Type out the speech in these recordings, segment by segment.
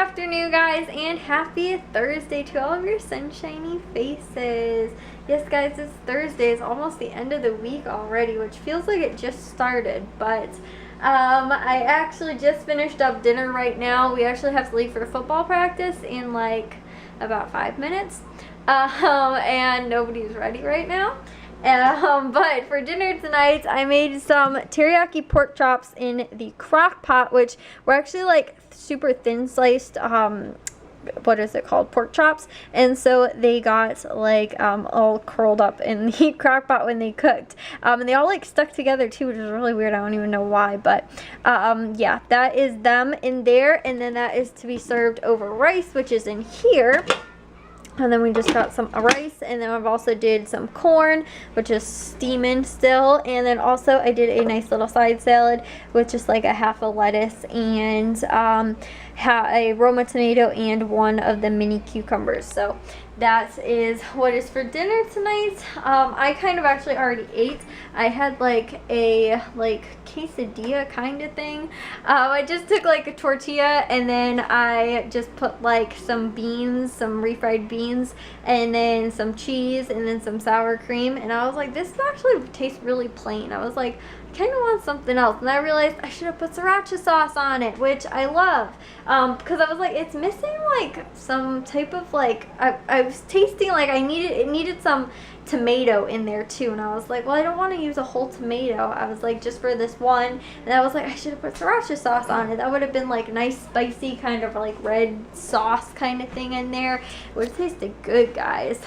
afternoon, guys, and happy Thursday to all of your sunshiny faces. Yes, guys, it's Thursday. It's almost the end of the week already, which feels like it just started, but I actually just finished up dinner right now. We actually have to leave for football practice in like about 5 minutes, and nobody's ready right now. But for dinner tonight, I made some teriyaki pork chops in the crock pot, which were actually like super thin sliced, what is it called, pork chops, and so they got like all curled up in the crock pot when they cooked, and they all like stuck together too, which is really weird. I don't even know why, but yeah, that is them in there, and then that is to be served over rice, which is in here. And then we just got some rice, and then I've also did some corn, which is steaming still. And then also I did a nice little side salad with just like a half a lettuce and a Roma tomato and one of the mini cucumbers. So that is what is for dinner tonight. I kind of actually already ate. I had like a quesadilla kind of thing. I just took like a tortilla, and then I just put like some beans, some refried beans, and then some cheese, and then some sour cream. And I was like, this actually tastes really plain. I was like, I kind of want something else, and I realized I should have put sriracha sauce on it, which I love, because I was like, it's missing like some type of like, I was tasting like it needed some tomato in there too, and I was like, well, I don't want to use a whole tomato. I was like, just for this one, and I was like, I should have put sriracha sauce on it. That would have been like nice spicy kind of like red sauce kind of thing in there. It would have tasted good, guys.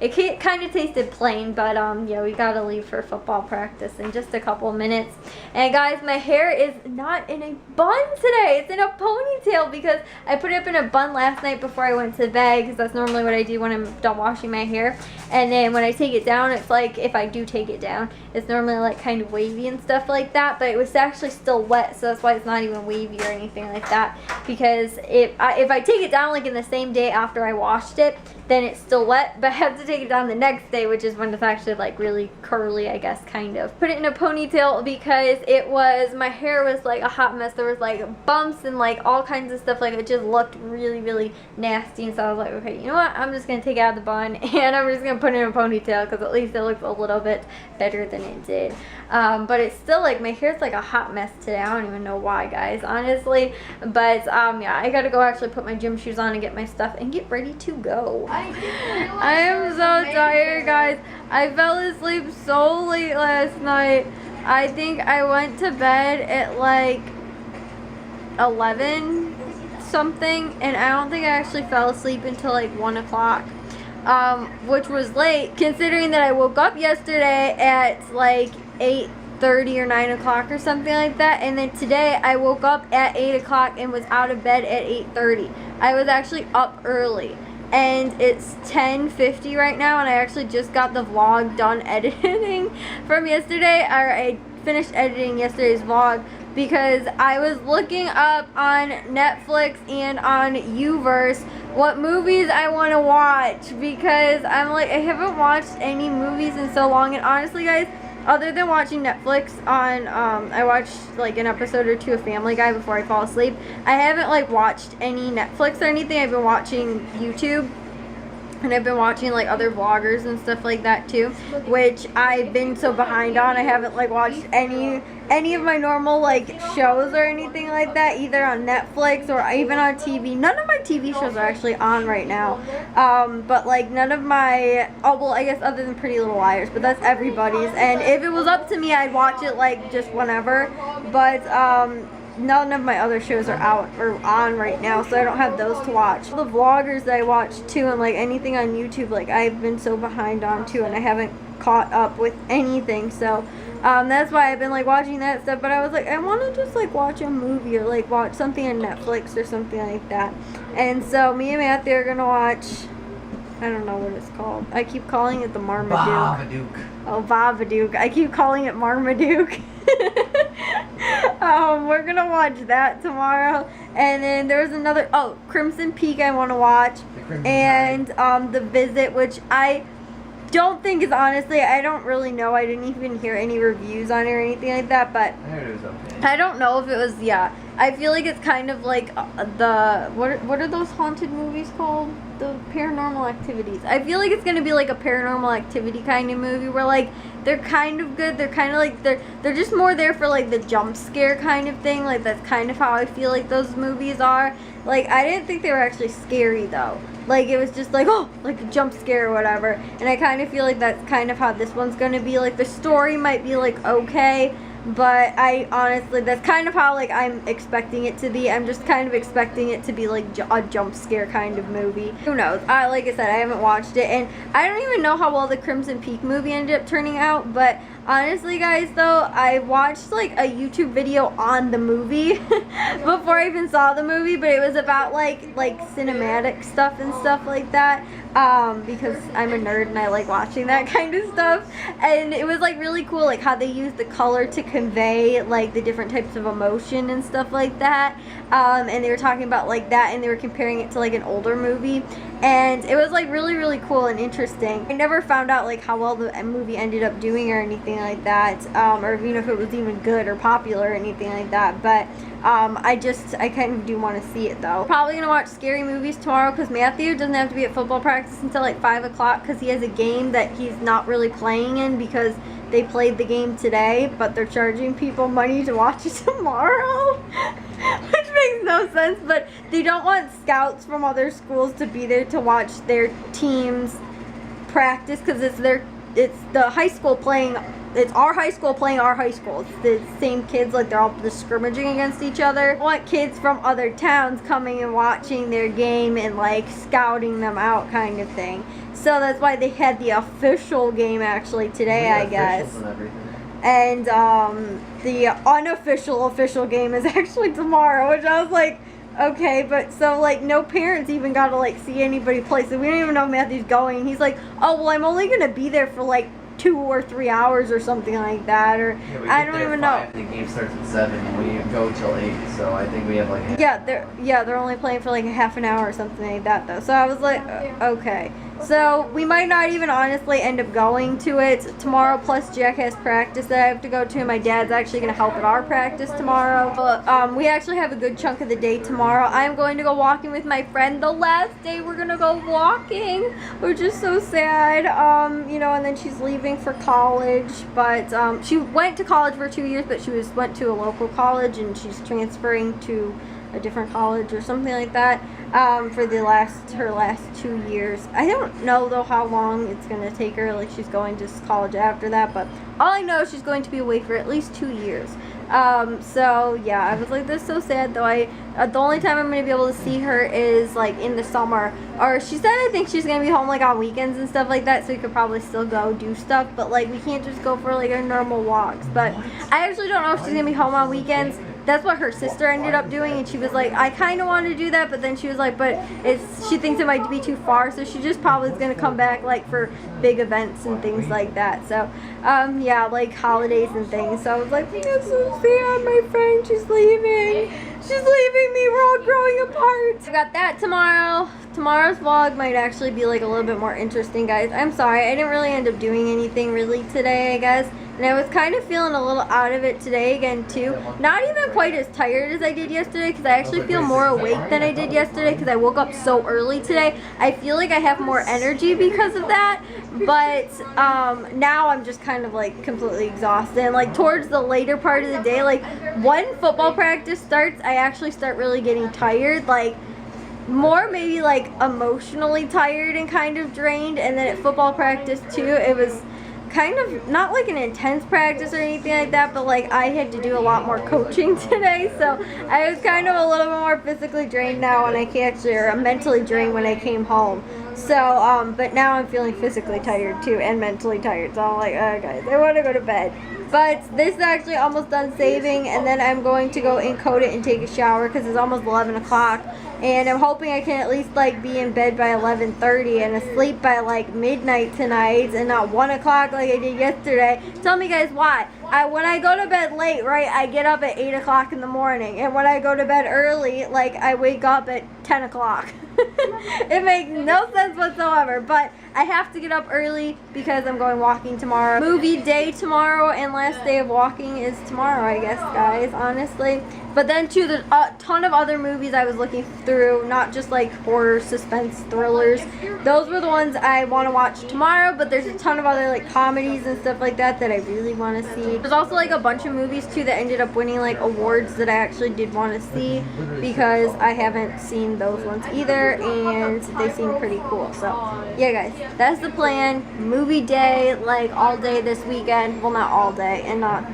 It kind of tasted plain, but yeah, we gotta leave for football practice in just a couple minutes. And guys, my hair is not in a bun today. It's in a ponytail because I put it up in a bun last night before I went to bed, because that's normally what I do when I'm done washing my hair. And then when I take it down, it's like, if I do take it down, it's normally like kind of wavy and stuff like that, but it was actually still wet, so that's why it's not even wavy or anything like that. Because if I take it down like in the same day after I washed it, then it's still wet, but I have to take it down the next day, which is when it's actually like really curly, I guess, kind of. Put it in a ponytail because my hair was like a hot mess. There was like bumps and like all kinds of stuff. Like, it just looked really, really nasty, and so I was like, okay, you know what, I'm just gonna take it out of the bun and I'm just gonna put it in a ponytail, because at least it looks a little bit better than it did. But it's still like, my hair's like a hot mess today. I don't even know why, guys, honestly. But yeah, I gotta go actually put my gym shoes on and get my stuff and get ready to go. I am so tired, guys. I fell asleep so late last night. I think I went to bed at like 11 something, and I don't think I actually fell asleep until like 1 o'clock, which was late considering that I woke up yesterday at like 8:30 or 9 o'clock or something like that, and then today I woke up at 8 o'clock and was out of bed at 8:30. I was actually up early. And it's 10:50 right now, and I actually just got the vlog done editing from yesterday. Or I finished editing yesterday's vlog because I was looking up on Netflix and on Uverse what movies I want to watch, because I'm like, I haven't watched any movies in so long. And honestly, guys, other than watching Netflix on, I watched like an episode or two of Family Guy before I fall asleep. I haven't like watched any Netflix or anything. I've been watching YouTube, and I've been watching like other vloggers and stuff like that too, which I've been so behind on. I haven't like watched any of my normal like shows or anything like that, either on Netflix or even on TV. None of my TV shows are actually on right now, but like none of my, oh well, I guess other than Pretty Little Liars, but that's everybody's, and if it was up to me, I'd watch it like just whenever, but none of my other shows are out or on right now, so I don't have those to watch. The vloggers that I watch too, and like anything on YouTube, like I've been so behind on too, and I haven't caught up with anything, so that's why I've been like watching that stuff. But I was like, I want to just like watch a movie or like watch something on Netflix or something like that. And so me and Matthew are gonna watch, I don't know what it's called. I keep calling it the Marmaduke. Babadook. Oh, Babadook. I keep calling it Marmaduke. We're gonna watch that tomorrow. And then there's another, Crimson Peak I want to watch. And The Visit, which I don't think is honestly, I don't really know. I didn't even hear any reviews on it or anything like that, but I heard it was okay. I don't know if it was, yeah. I feel like it's kind of like what are those haunted movies called? The Paranormal Activities. I feel like it's gonna be like a Paranormal Activity kind of movie where like they're kind of good. They're kind of like they're just more there for like the jump scare kind of thing. Like that's kind of how I feel like those movies are. Like I didn't think they were actually scary though. Like it was just like, oh, like a jump scare or whatever. And I kind of feel like that's kind of how this one's gonna be. Like the story might be like okay, but I honestly, that's kind of how like I'm expecting it to be. I'm just kind of expecting it to be like a jump scare kind of movie. Who knows? Like I said, I haven't watched it, and I don't even know how well the Crimson Peak movie ended up turning out. But honestly, guys, though, I watched like a YouTube video on the movie before I even saw the movie, but it was about like cinematic stuff and stuff like that. Because I'm a nerd and I like watching that kind of stuff, and it was like really cool, like how they use the color to convey like the different types of emotion and stuff like that. And they were talking about like that, and they were comparing it to like an older movie, and it was like really cool and interesting. I never found out like how well the movie ended up doing or anything like that, or even if it was even good or popular or anything like that, but I kind of do want to see it though. Probably gonna watch scary movies tomorrow because Matthew doesn't have to be at football practice until like 5 o'clock because he has a game that he's not really playing in because they played the game today, but they're charging people money to watch it tomorrow. Which makes no sense, but they don't want scouts from other schools to be there to watch their teams practice because it's the high school playing. It's our high school playing our high school. It's the same kids, like they're all just scrimmaging against each other. I want kids from other towns coming and watching their game and like scouting them out kind of thing. So that's why they had the official game actually today, I guess. And the unofficial official game is actually tomorrow, which I was like, okay, but so like no parents even got to like see anybody play, so we don't even know if Matthew's going. He's like, oh well, I'm only gonna be there for like 2 or 3 hours or something like that, or yeah, I don't even know. The game starts at 7 and we go till 8, so I think we have like they're only playing for like a half an hour or something like that though. So I was like, okay. So we might not even honestly end up going to it tomorrow, plus Jack has practice that I have to go to, and my dad's actually going to help at our practice tomorrow. But we actually have a good chunk of the day tomorrow. I'm going to go walking with my friend. The last day we're going to go walking, which is so sad. You know, and then she's leaving for college, but she went to college for 2 years, but she went to a local college, and she's transferring to a different college or something like that for her last 2 years. I don't know though how long it's gonna take her, like she's going to college after that, but all I know is she's going to be away for at least 2 years. So yeah, I was like, this is so sad though. The only time I'm gonna be able to see her is like in the summer, or she said I think she's gonna be home like on weekends and stuff like that, so we could probably still go do stuff, but like we can't just go for like our normal walks. But I actually don't know if she's gonna be home on weekends. That's what her sister ended up doing, and she was like, I kind of want to do that, but then she was like, but she thinks it might be too far, so she just probably is going to come back like for big events and things like that. So yeah, like holidays and things. So I was like, that's so sad, my friend, she's leaving me, we're all growing apart. I got that tomorrow. Tomorrow's vlog might actually be like a little bit more interesting, guys. I'm sorry, I didn't really end up doing anything really today, I guess. And I was kind of feeling a little out of it today again too. Not even quite as tired as I did yesterday, because I actually feel more awake than I did yesterday because I woke up so early today. I feel like I have more energy because of that. But now I'm just kind of like completely exhausted. And like towards the later part of the day, like when football practice starts, I actually start really getting tired. Like more maybe like emotionally tired and kind of drained. And then at football practice too, it was kind of not like an intense practice or anything like that, but like I had to do a lot more coaching today, so I was kind of a little bit more physically drained now, and I can't actually, or mentally drained when I came home. So but now I'm feeling physically tired too and mentally tired, so I'm like, oh guys, I want to go to bed. But this is actually almost done saving, and then I'm going to go encode it and take a shower because it's almost 11 o'clock. And I'm hoping I can at least like be in bed by 11:30 and asleep by like midnight tonight and not 1 o'clock like I did yesterday. Tell me guys why. When I go to bed late, right, I get up at 8 o'clock in the morning. And when I go to bed early, like I wake up at 10 o'clock. It makes no sense whatsoever, but I have to get up early because I'm going walking tomorrow. Movie day tomorrow, and last day of walking is tomorrow, I guess, guys, honestly. But then too, there's a ton of other movies I was looking through, not just like horror, suspense, thrillers. Those were the ones I want to watch tomorrow, but there's a ton of other like comedies and stuff like that that I really want to see. There's also like a bunch of movies too that ended up winning like awards that I actually did want to see because I haven't seen those ones either, and they seem pretty cool. So yeah, guys, that's the plan. Movie day, like all day this weekend. Well, not all day, and not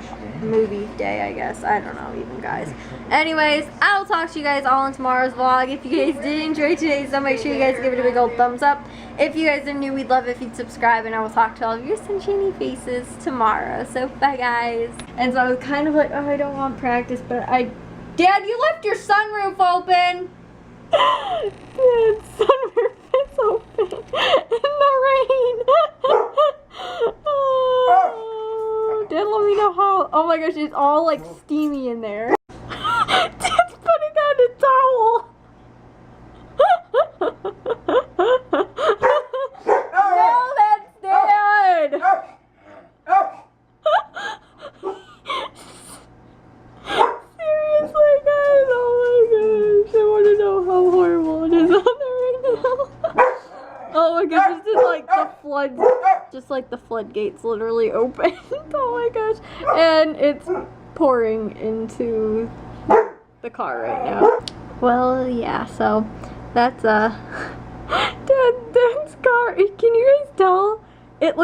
movie day, I guess. I don't know even, guys. Anyways, I'll talk to you guys all in tomorrow's vlog. If you guys did enjoy today's video, make sure you guys give it a big old thumbs up. If you guys are new, we'd love it if you'd subscribe, and I will talk to all of your sunshiny faces tomorrow. So bye, guys. And so I was kind of like, oh, I don't want practice, but Dad, you left your sunroof open. Dad, sunroof is open in the rain. Oh, Dad, let me know how. Oh my gosh, it's all like steamy in there. Dad's putting on a towel. No, that's Dad. Seriously, guys, oh my gosh, I want to know how horrible it is out there right now. Oh my gosh, this is like the flood, just like the floodgates literally opened. Oh my gosh, and it's pouring into the car right now. Well, yeah, so that's Dad's car. Can you guys tell? It looks